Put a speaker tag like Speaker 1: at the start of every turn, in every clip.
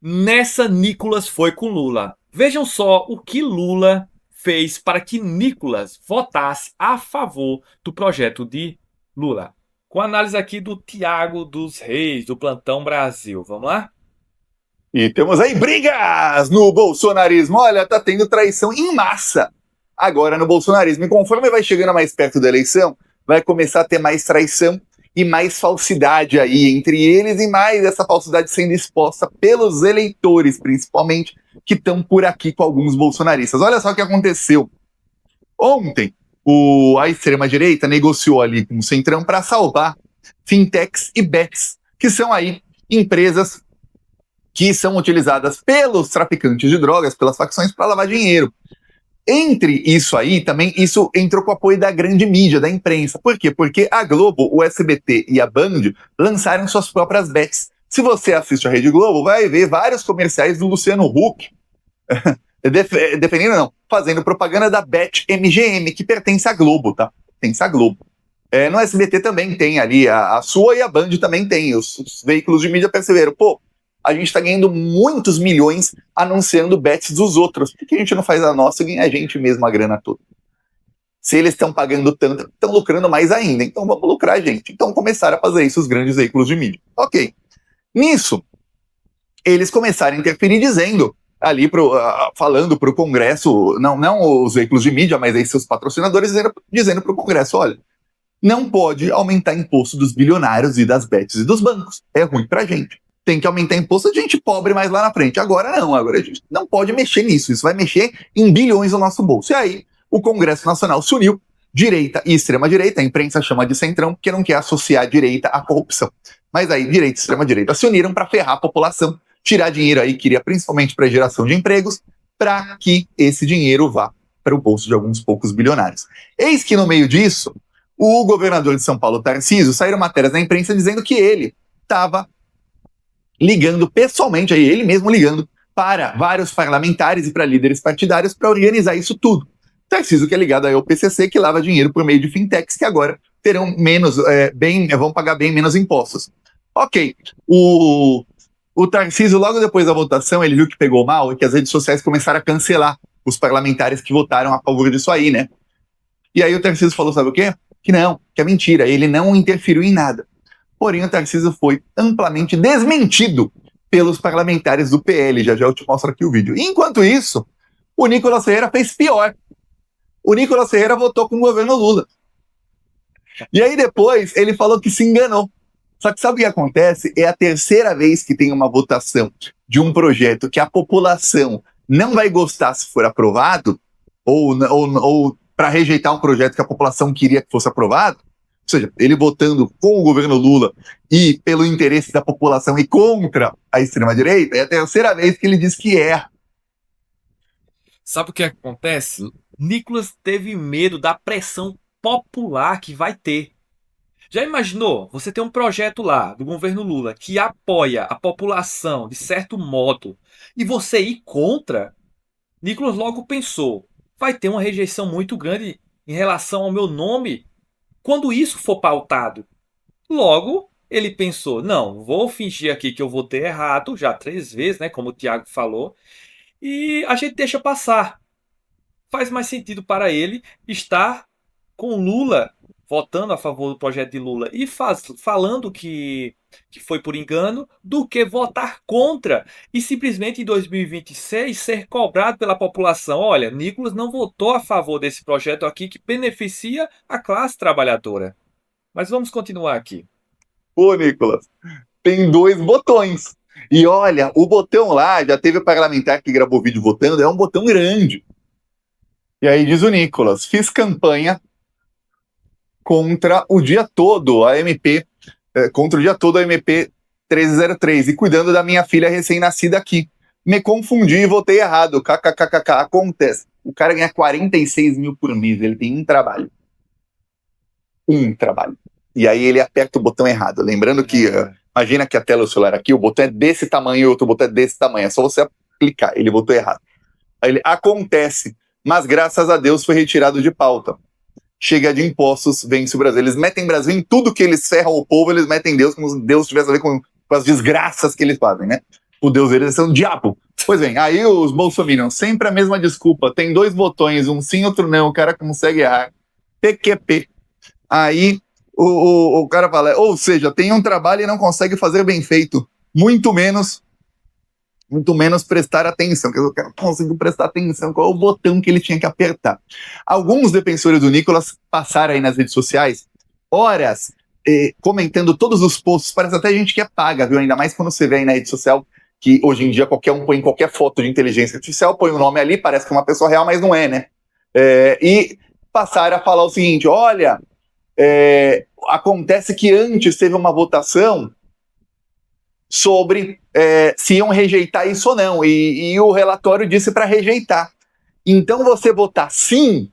Speaker 1: Nessa, Nicolas foi com Lula. Vejam só o que Lula fez para que Nicolas votasse a favor do projeto de Lula. Com a análise aqui do Tiago dos Reis, do Plantão Brasil. Vamos lá?
Speaker 2: E temos aí brigas no bolsonarismo. Olha, tá tendo traição em massa agora no bolsonarismo. E conforme vai chegando mais perto da eleição, vai começar a ter mais traição e mais falsidade aí entre eles, e mais essa falsidade sendo exposta pelos eleitores, principalmente, que estão por aqui com alguns bolsonaristas. Olha só o que aconteceu. Ontem, a extrema-direita negociou ali com o Centrão para salvar fintechs e bets, que são aí empresas que são utilizadas pelos traficantes de drogas, pelas facções, para lavar dinheiro. Entre isso aí, também, isso entrou com o apoio da grande mídia, da imprensa. Por quê? Porque a Globo, o SBT e a Band lançaram suas próprias bets. Se você assiste a Rede Globo, vai ver vários comerciais do Luciano Huck, defendendo não, fazendo propaganda da Bet MGM, que pertence à Globo, tá? Pertence à Globo. No SBT também tem ali, a sua e a Band também tem. Os veículos de mídia perceberam, pô, a gente tá ganhando muitos milhões anunciando bets dos outros. Por que a gente não faz a nossa e ganha a gente mesmo a grana toda? Se eles estão pagando tanto, estão lucrando mais ainda. Então vamos lucrar a gente. Então começaram a fazer isso os grandes veículos de mídia. Ok. Nisso, eles começaram a interferir dizendo, ali falando para o Congresso, não os veículos de mídia, mas aí seus patrocinadores, dizendo para o Congresso, olha, não pode aumentar imposto dos bilionários e das bets e dos bancos. É ruim pra gente. Tem que aumentar imposto de gente pobre mais lá na frente. Agora não, agora a gente não pode mexer nisso. Isso vai mexer em bilhões no nosso bolso. E aí, o Congresso Nacional se uniu, direita e extrema-direita, a imprensa chama de centrão, porque não quer associar a direita à corrupção. Mas aí, direita e extrema-direita se uniram para ferrar a população, tirar dinheiro aí, queria principalmente para geração de empregos, para que esse dinheiro vá para o bolso de alguns poucos bilionários. Eis que no meio disso, o governador de São Paulo, Tarcísio, saíram matérias na imprensa dizendo que ele estava ligando pessoalmente, aí ele mesmo ligando para vários parlamentares e para líderes partidários para organizar isso tudo. Tarcísio, que é ligado aí ao PCC, que lava dinheiro por meio de fintechs, que agora terão vão pagar bem menos impostos. Ok, o Tarcísio, logo depois da votação, ele viu que pegou mal e que as redes sociais começaram a cancelar os parlamentares que votaram a favor disso aí, né? E aí o Tarcísio falou, sabe o quê? Que não, que é mentira, ele não interferiu em nada. Porém, o Tarcísio foi amplamente desmentido pelos parlamentares do PL. Já eu te mostro aqui o vídeo. Enquanto isso, o Nicolas Ferreira fez pior. O Nicolas Ferreira votou com o governo Lula. E aí depois ele falou que se enganou. Só que sabe o que acontece? É a terceira vez que tem uma votação de um projeto que a população não vai gostar se for aprovado, ou para rejeitar um projeto que a população queria que fosse aprovado. Ou seja, ele votando com o governo Lula e pelo interesse da população e contra a extrema-direita, é a terceira vez que ele diz que erra.
Speaker 1: Sabe o que acontece? Nicolas teve medo da pressão popular que vai ter. Já imaginou? Você tem um projeto lá do governo Lula que apoia a população de certo modo e você ir contra? Nicolas logo pensou, vai ter uma rejeição muito grande em relação ao meu nome quando isso for pautado. Logo, ele pensou, não, vou fingir aqui que eu votei errado, já 3 vezes, né, como o Tiago falou, e a gente deixa passar. Faz mais sentido para ele estar com Lula, votando a favor do projeto de Lula e falando que foi por engano, do que votar contra e simplesmente em 2026 ser cobrado pela população. Olha, Nicolas não votou a favor desse projeto aqui que beneficia a classe trabalhadora. Mas vamos continuar aqui.
Speaker 2: Pô, Nicolas, tem 2 botões. E olha, o botão lá, já teve parlamentar que gravou vídeo votando, é um botão grande. E aí diz o Nicolas, fiz campanha contra o dia todo a MP, contra o dia todo a MP 1303 e cuidando da minha filha recém-nascida aqui. Me confundi e votei errado. KKKKK. Acontece. O cara ganha 46 mil por mês. Ele tem um trabalho. Um trabalho. E aí ele aperta o botão errado. Lembrando que, imagina que a tela do celular aqui, o botão é desse tamanho e o outro botão é desse tamanho. É só você clicar. Ele votou errado. Aí ele, acontece. Mas graças a Deus foi retirado de pauta. Chega de impostos, vence o Brasil. Eles metem Brasil em tudo que eles ferram o povo, eles metem Deus como se Deus tivesse a ver com as desgraças que eles fazem, né? O Deus deles é um diabo. Pois bem, aí os bolsominions, sempre a mesma desculpa. Tem 2 botões, um sim, outro não, o cara consegue errar. PQP. Aí o cara fala, ou seja, tem um trabalho e não consegue fazer bem feito. Muito menos prestar atenção. Quer dizer, o cara não conseguiu prestar atenção. Qual é o botão que ele tinha que apertar? Alguns defensores do Nicolas passaram aí nas redes sociais horas comentando todos os posts. Parece até gente que é paga, viu? Ainda mais quando você vê aí na rede social que hoje em dia qualquer um põe qualquer foto de inteligência artificial, põe o nome ali, parece que é uma pessoa real, mas não é, né? E passaram a falar o seguinte, olha, acontece que antes teve uma votação sobre se iam rejeitar isso ou não, e o relatório disse para rejeitar. Então você votar sim,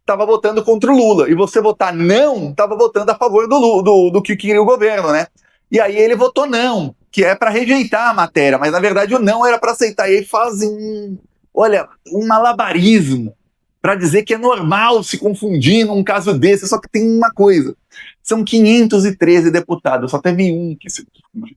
Speaker 2: estava votando contra o Lula, e você votar não, estava votando a favor do que queria o governo, né? E aí ele votou não, que é para rejeitar a matéria, mas na verdade o não era para aceitar, e aí fazem um malabarismo para dizer que é normal se confundir num caso desse, só que tem uma coisa, são 513 deputados, só teve um que se confundiu.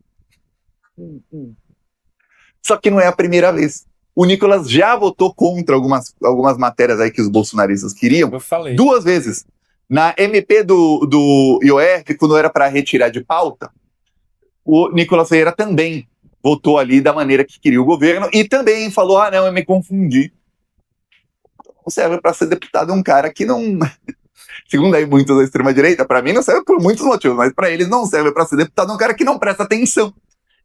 Speaker 2: Só que não é a primeira vez. O Nicolas já votou contra algumas matérias aí que os bolsonaristas queriam.
Speaker 1: Eu falei.
Speaker 2: 2 vezes. Na MP do IOF, quando era para retirar de pauta, o Nicolas Ferreira também votou ali da maneira que queria o governo e também falou, não, eu me confundi. Não serve para ser deputado um cara que não... Segundo aí muitos da extrema-direita, para mim não serve por muitos motivos, mas para eles não serve para ser deputado um cara que não presta atenção.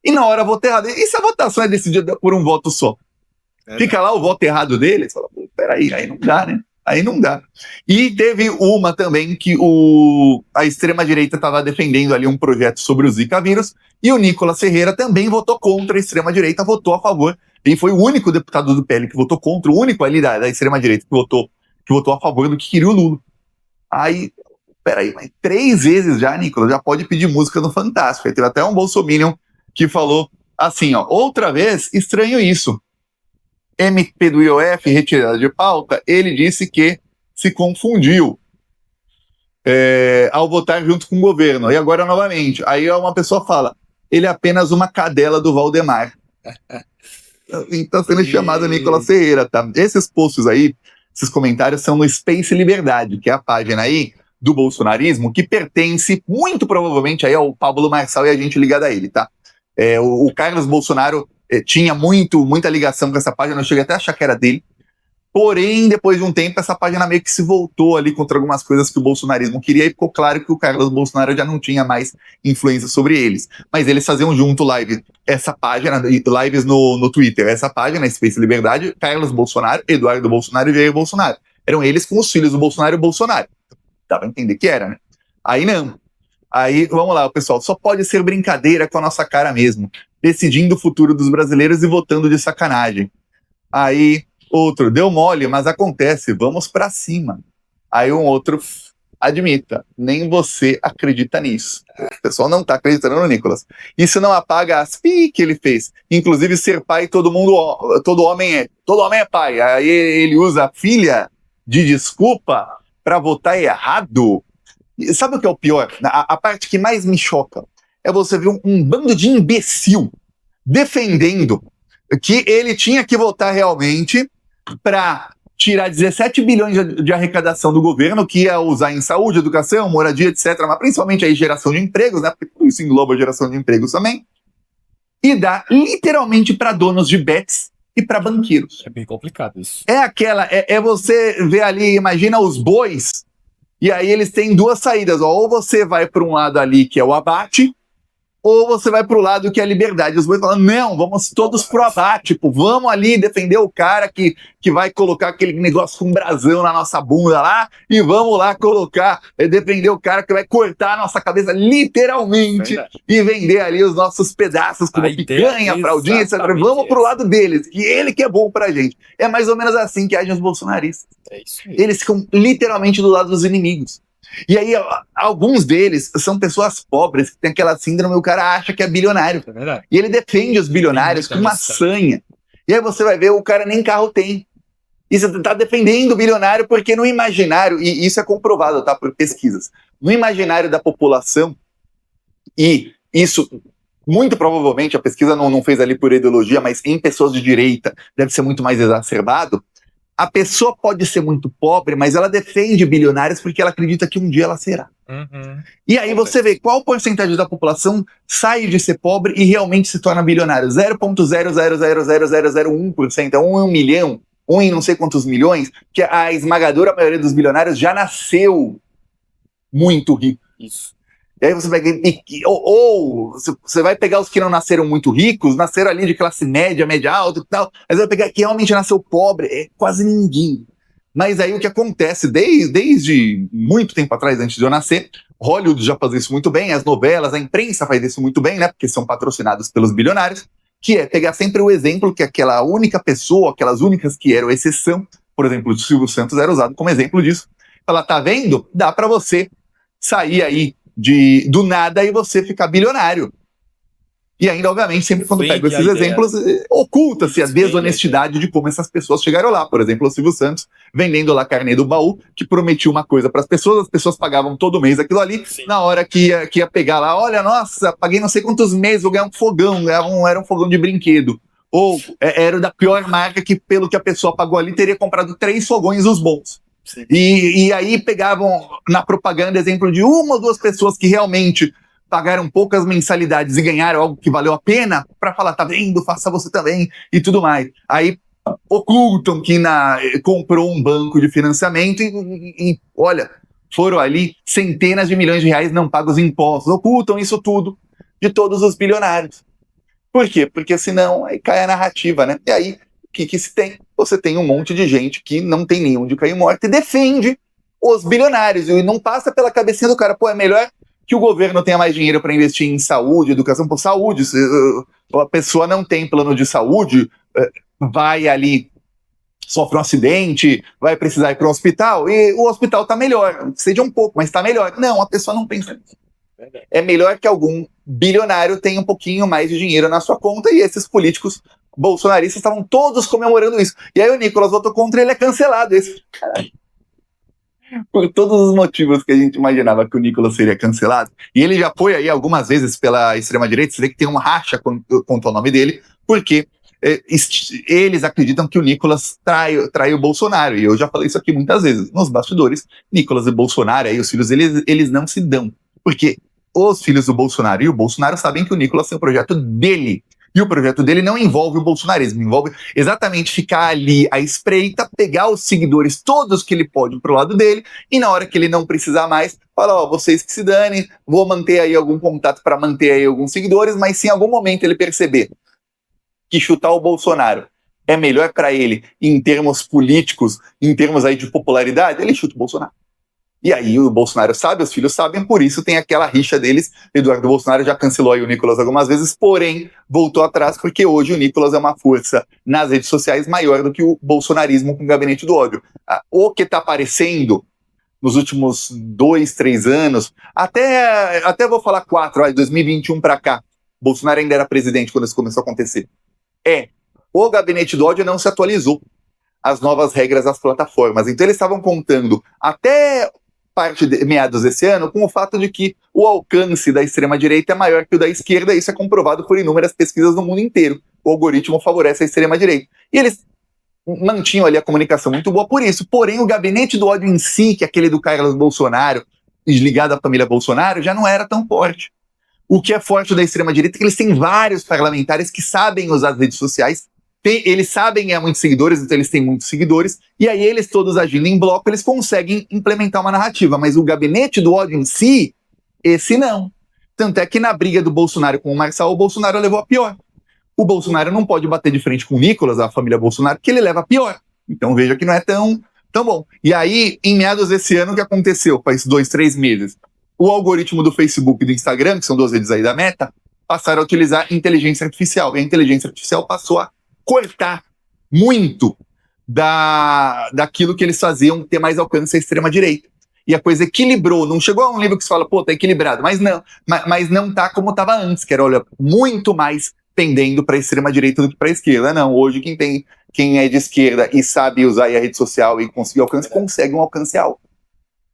Speaker 2: E na hora vota errado. E se a votação é decidida por um voto só? Fica lá o voto errado dele, você fala, peraí, aí não dá, né? Aí não dá. E teve uma também que a extrema-direita estava defendendo ali um projeto sobre o Zika vírus, e o Nicolas Ferreira também votou contra, a extrema-direita votou a favor, e foi o único deputado do PL que votou contra, o único ali da extrema-direita que votou a favor do que queria o Lula. Aí, peraí, mas 3 vezes já, Nicolas, já pode pedir música no Fantástico. Aí teve até um bolsominion que falou assim, outra vez, estranho isso. MP do IOF, retirada de pauta, ele disse que se confundiu ao votar junto com o governo. E agora, novamente, aí uma pessoa fala, ele é apenas uma cadela do Valdemar. Então, sendo chamado Nicolas Ferreira, tá? Esses posts aí, esses comentários são no Space Liberdade, que é a página aí do bolsonarismo, que pertence muito provavelmente aí ao Pablo Marçal e a gente ligada a ele, tá? O Carlos Bolsonaro tinha muita ligação com essa página, eu cheguei até a achar que era dele, porém, depois de um tempo, essa página meio que se voltou ali contra algumas coisas que o bolsonarismo queria, e ficou claro que o Carlos Bolsonaro já não tinha mais influência sobre eles. Mas eles faziam junto essa página, lives no Twitter, essa página, Space Liberdade, Carlos Bolsonaro, Eduardo Bolsonaro e Jair Bolsonaro. Eram eles com os filhos do Bolsonaro e o Bolsonaro. Dá pra entender que era, né? Aí não. Aí, vamos lá, pessoal, só pode ser brincadeira com a nossa cara mesmo, decidindo o futuro dos brasileiros e votando de sacanagem. Aí, outro, deu mole, mas acontece, vamos pra cima. Aí um outro, admita, nem você acredita nisso. O pessoal não tá acreditando no Nicolas. Isso não apaga as pi que ele fez. Inclusive, ser pai, todo homem é pai. Aí ele usa a filha de desculpa pra votar errado. Sabe o que é o pior? A parte que mais me choca é você ver um bando de imbecil defendendo que ele tinha que votar realmente para tirar 17 bilhões de arrecadação do governo, que ia usar em saúde, educação, moradia, etc., mas principalmente aí geração de empregos, né? Porque isso engloba a geração de empregos também, e dar literalmente para donos de bets e para banqueiros.
Speaker 1: É bem complicado isso.
Speaker 2: Você ver ali, imagina os bois. E aí eles têm 2 saídas, ou você vai para um lado ali que é o abate, ou você vai para o lado que é a liberdade. Os bois falam, não, vamos todos pro abate, vamos ali defender o cara que vai colocar aquele negócio com um brasão na nossa bunda lá, e vamos lá defender o cara que vai cortar a nossa cabeça literalmente e vender ali os nossos pedaços como picanha, fraldinha, etc. Vamos pro lado deles, que ele que é bom pra gente. É mais ou menos assim que agem os bolsonaristas.
Speaker 1: É isso mesmo.
Speaker 2: Eles ficam literalmente do lado dos inimigos. E aí, alguns deles são pessoas pobres que tem aquela síndrome, o cara acha que é bilionário.
Speaker 1: É verdade.
Speaker 2: E ele defende os bilionários com uma sanha. E aí você vai ver, o cara nem carro tem. E você tá defendendo o bilionário porque no imaginário, e isso é comprovado, tá, por pesquisas, no imaginário da população, e isso muito provavelmente, a pesquisa não fez ali por ideologia, mas em pessoas de direita deve ser muito mais exacerbado. A pessoa pode ser muito pobre, mas ela defende bilionários porque ela acredita que um dia ela será. E aí você vê qual porcentagem da população sai de ser pobre e realmente se torna bilionário. 0,0000001%, 1 milhão, 1 em não sei quantos milhões, que a esmagadora maioria dos bilionários já nasceu muito rico.
Speaker 1: Isso.
Speaker 2: E aí você vai ou você vai pegar os que não nasceram muito ricos, nasceram ali de classe média, média alta e tal, mas vai pegar que realmente nasceu pobre, é quase ninguém. Mas aí o que acontece desde muito tempo atrás, antes de eu nascer, Hollywood já faz isso muito bem, as novelas, a imprensa faz isso muito bem, né? Porque são patrocinados pelos bilionários, que é pegar sempre o exemplo que aquela única pessoa, aquelas únicas que eram exceção, por exemplo, o Silvio Santos era usado como exemplo disso. Ela tá vendo? Dá para você sair aí do nada e você ficar bilionário. E ainda, obviamente, sempre quando pego esses exemplos, oculta-se a desonestidade de como essas pessoas chegaram lá. Por exemplo, o Silvio Santos vendendo lá carnê do baú, que prometia uma coisa para as pessoas pagavam todo mês aquilo ali. Sim. Na hora que ia pegar lá, olha, nossa, paguei não sei quantos meses, vou ganhar um fogão, era um fogão de brinquedo. Ou era da pior marca que, pelo que a pessoa pagou ali, teria comprado 3 fogões os bons. E aí pegavam na propaganda exemplo de 1 ou 2 pessoas que realmente pagaram poucas mensalidades e ganharam algo que valeu a pena para falar, tá vendo, faça você também e tudo mais. Aí ocultam que comprou um banco de financiamento e olha, foram ali centenas de milhões de reais não pagos impostos. Ocultam isso tudo de todos os bilionários. Por quê? Porque senão aí cai a narrativa, né? E aí, o que se tem? Você tem um monte de gente que não tem nenhum de cair morto e defende os bilionários. E não passa pela cabecinha do cara, pô, é melhor que o governo tenha mais dinheiro para investir em saúde, educação por saúde. Se a pessoa não tem plano de saúde, vai ali, sofre um acidente, vai precisar ir para um hospital, e o hospital está melhor. Seja um pouco, mas está melhor. Não, a pessoa não pensa nisso. É melhor que algum bilionário tenha um pouquinho mais de dinheiro na sua conta, e esses políticos bolsonaristas estavam todos comemorando isso. E aí o Nicolas votou contra, ele é cancelado. Caralho. Por todos os motivos que a gente imaginava que o Nicolas seria cancelado. E ele já foi aí algumas vezes pela extrema-direita, você vê que tem uma racha quanto ao nome dele, porque eles acreditam que o Nicolas trai o Bolsonaro. E eu já falei isso aqui muitas vezes. Nos bastidores, Nicolas e Bolsonaro, aí os filhos, eles não se dão. Porque os filhos do Bolsonaro e o Bolsonaro sabem que o Nicolas tem o projeto dele. E o projeto dele não envolve o bolsonarismo, envolve exatamente ficar ali à espreita, pegar os seguidores todos que ele pode pro lado dele, e na hora que ele não precisar mais, fala, ó, vocês que se danem, vou manter aí algum contato para manter aí alguns seguidores, mas se em algum momento ele perceber que chutar o Bolsonaro é melhor para ele em termos políticos, em termos aí de popularidade, ele chuta o Bolsonaro. E aí o Bolsonaro sabe, os filhos sabem, por isso tem aquela rixa deles. Eduardo Bolsonaro já cancelou aí o Nicolas algumas vezes, porém voltou atrás porque hoje o Nicolas é uma força nas redes sociais maior do que o bolsonarismo com o gabinete do ódio. O que está aparecendo nos últimos 2, 3 anos, até vou falar 4, de 2021 para cá, Bolsonaro ainda era presidente quando isso começou a acontecer, o gabinete do ódio não se atualizou as novas regras das plataformas. Então eles estavam contando até parte de meados desse ano com o fato de que o alcance da extrema-direita é maior que o da esquerda, e isso é comprovado por inúmeras pesquisas no mundo inteiro. O algoritmo favorece a extrema-direita. E eles mantinham ali a comunicação muito boa por isso. Porém, o gabinete do ódio em si, que é aquele do Carlos Bolsonaro, ligado à família Bolsonaro, já não era tão forte. O que é forte da extrema-direita é que eles têm vários parlamentares que sabem usar as redes sociais, eles sabem ganhar muitos seguidores, então eles têm muitos seguidores, e aí eles todos agindo em bloco, eles conseguem implementar uma narrativa, mas o gabinete do ódio em si, esse não. Tanto é que na briga do Bolsonaro com o Marçal, o Bolsonaro levou a pior. O Bolsonaro não pode bater de frente com o Nicolas, a família Bolsonaro, porque ele leva a pior. Então veja que não é tão bom. E aí, em meados desse ano, o que aconteceu? Faz 2, 3 meses. O algoritmo do Facebook e do Instagram, que são 2 redes aí da Meta, passaram a utilizar inteligência artificial. E a inteligência artificial passou a cortar muito daquilo que eles faziam ter mais alcance à extrema-direita. E a coisa equilibrou, não chegou a um nível que se fala, pô, tá equilibrado, mas não tá como estava antes, que era, olha, muito mais pendendo para a extrema-direita do que para a esquerda. Não, hoje quem é de esquerda e sabe usar a rede social e conseguir alcance, consegue um alcance alto.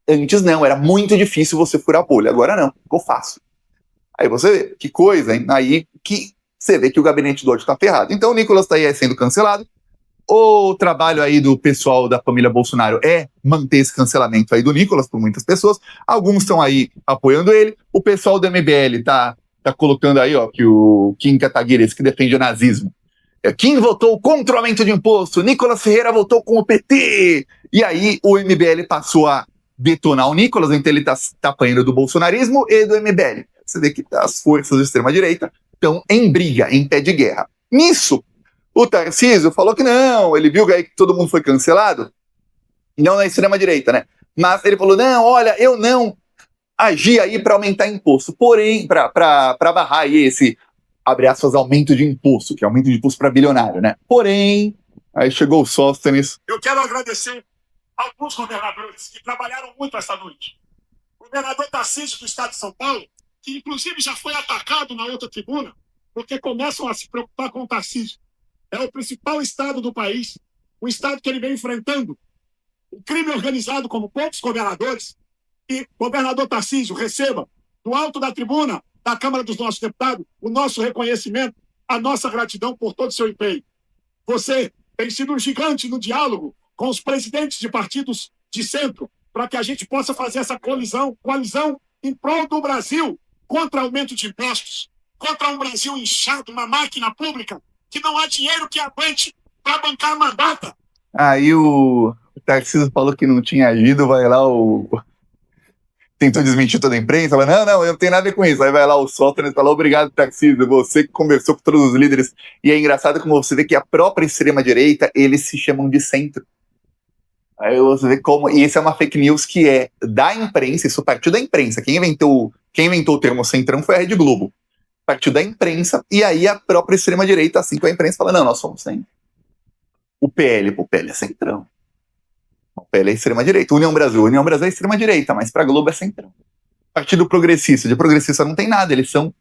Speaker 2: Antes não, era muito difícil você furar a bolha, agora não, ficou fácil. Aí você vê, que coisa, hein? Aí que você vê que o gabinete do ódio tá ferrado. Então o Nicolas tá aí sendo cancelado. O trabalho aí do pessoal da família Bolsonaro é manter esse cancelamento aí do Nicolas por muitas pessoas. Alguns estão aí apoiando ele. O pessoal do MBL tá colocando aí, ó, que o Kim Kataguiri, esse que defende o nazismo. Kim votou contra o aumento de imposto, Nicolas Ferreira votou com o PT. E aí o MBL passou a detonar o Nicolas, então ele tá apanhando do bolsonarismo e do MBL. Você vê que as forças da extrema-direita estão em briga, em pé de guerra. Nisso, o Tarcísio falou que não, ele viu aí que todo mundo foi cancelado, não na extrema-direita, né? Mas ele falou, não, olha, eu não agi aí para aumentar imposto, porém, para barrar aí esse, abre aspas, aumento de imposto, que é aumento de imposto para bilionário, né? Porém, aí chegou o Sóstenes.
Speaker 3: Eu quero agradecer alguns governadores que trabalharam muito esta noite. O governador Tarcísio do estado de São Paulo, que inclusive já foi atacado na outra tribuna, porque começam a se preocupar com o Tarcísio. É o principal estado do país, o estado que ele vem enfrentando o crime organizado como poucos governadores. E, governador Tarcísio, receba do alto da tribuna da Câmara dos nossos deputados o nosso reconhecimento, a nossa gratidão por todo o seu empenho. Você tem sido um gigante no diálogo com os presidentes de partidos de centro para que a gente possa fazer essa coalizão em prol do Brasil contra aumento de impostos, contra um Brasil inchado, uma máquina pública que não há dinheiro que aguente para bancar a mandata.
Speaker 2: Aí o Tarcísio falou que não tinha agido, vai lá tentou desmentir toda a imprensa, falou, não, eu não tenho nada a ver com isso. Aí vai lá o Sóstenes e fala, obrigado, Tarcísio, você que conversou com todos os líderes. E é engraçado como você vê que a própria extrema-direita, eles se chamam de centro. Aí você vê como, e isso é uma fake news que é da imprensa, isso partiu da imprensa. Quem inventou o termo centrão foi a Rede Globo. Partiu da imprensa, e aí a própria extrema-direita, assim com a imprensa, fala, não, nós somos centro. O PL é centrão. O PL é extrema-direita. União Brasil é extrema-direita, mas pra Globo é centrão. Partido progressista, de progressista não tem nada, eles são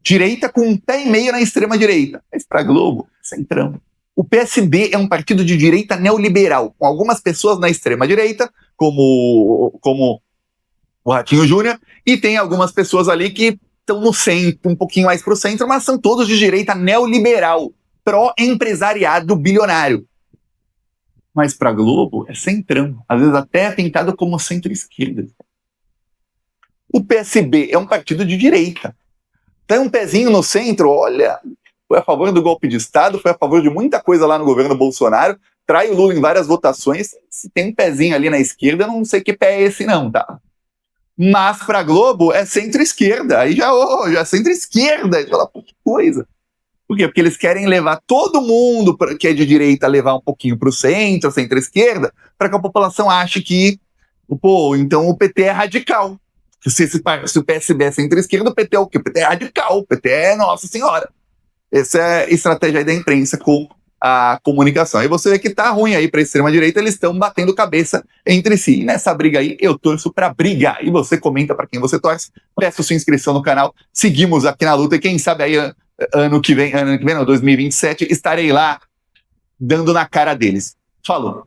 Speaker 2: direita com um pé e meio na extrema-direita. Mas pra Globo, centrão. O PSB é um partido de direita neoliberal, com algumas pessoas na extrema-direita, como o Ratinho Júnior, e tem algumas pessoas ali que estão no centro, um pouquinho mais pro centro, mas são todos de direita neoliberal, pró-empresariado bilionário. Mas para Globo é centrão, às vezes até é pintado como centro-esquerda. O PSB é um partido de direita. Tem um pezinho no centro, olha, foi a favor do golpe de Estado, foi a favor de muita coisa lá no governo Bolsonaro, trai o Lula em várias votações, se tem um pezinho ali na esquerda, não sei que pé é esse não, tá? Mas para Globo é centro-esquerda, aí já é centro-esquerda, fala, pô, que coisa. Por quê? Porque eles querem levar todo mundo que é de direita, levar um pouquinho para o centro, centro-esquerda, para que a população ache que, pô, então o PT é radical. Se o PSB é centro-esquerda, o PT é o quê? O PT é radical, o PT é Nossa Senhora. Essa é a estratégia aí da imprensa com a comunicação. Aí você vê que tá ruim aí para a extrema-direita, eles estão batendo cabeça entre si. E nessa briga aí, eu torço para brigar. E você comenta para quem você torce, peça sua inscrição no canal, seguimos aqui na luta e quem sabe aí ano que vem, não, 2027, estarei lá dando na cara deles. Falou.